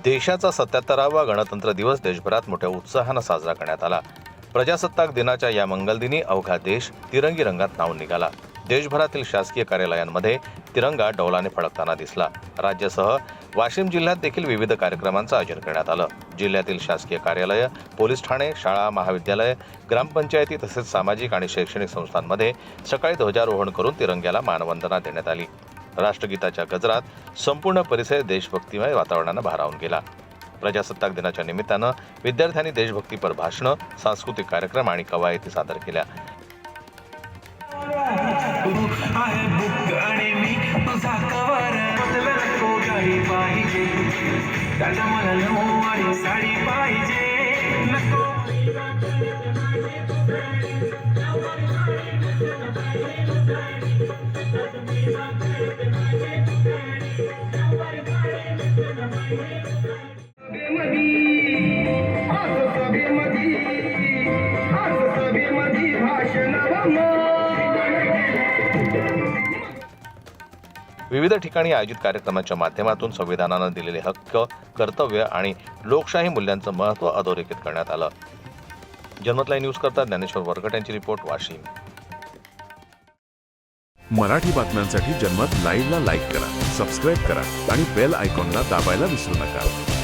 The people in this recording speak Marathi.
देशाचा 77वा गणतंत्र दिवस देशभरात मोठ्या उत्साहानं साजरा करण्यात आला। प्रजासत्ताक दिनाच्या या मंगलदिनी अवघा देश तिरंगी रंगात न्हाऊन निघाला। देशभरातील शासकीय कार्यालयांमध्ये तिरंगा डौलाने फडकताना दिसला। राज्यासह वाशिम जिल्ह्यात देखील विविध कार्यक्रमांचं आयोजन करण्यात आलं। जिल्ह्यातील शासकीय कार्यालय, पोलीस ठाणे, शाळा, महाविद्यालय, ग्रामपंचायती तसेच सामाजिक आणि शैक्षणिक संस्थांमध्ये सकाळी ध्वजारोहण करून तिरंग्याला मानवंदना देण्यात आली। राष्ट्रगीताच्या गजरात संपूर्ण परिसर देशभक्तिमय वातावरणानं भारावून गेला। प्रजासत्ताक दिनाच्या निमित्तानं विद्यार्थ्यांनी देशभक्तीपर भाषणं, सांस्कृतिक कार्यक्रम आणि कवायती सादर केल्या। विविध ठिकाणी आयोजित कार्यक्रमाच्या माध्यमातून संविधानानं दिलेले हक्क, कर्तव्य आणि लोकशाही मूल्यांचं महत्त्व अधोरेखित करण्यात आलं। जनमत लाईव्ह न्यूज करता ज्ञानेश्वर वरकट यांची रिपोर्ट, वाशिम। मराठी बातम्यांसाठी जनमत लाईव्हला लाईक करा, सबस्क्राईब करा आणि बेल आयकॉनला दाबायला विसरू नका।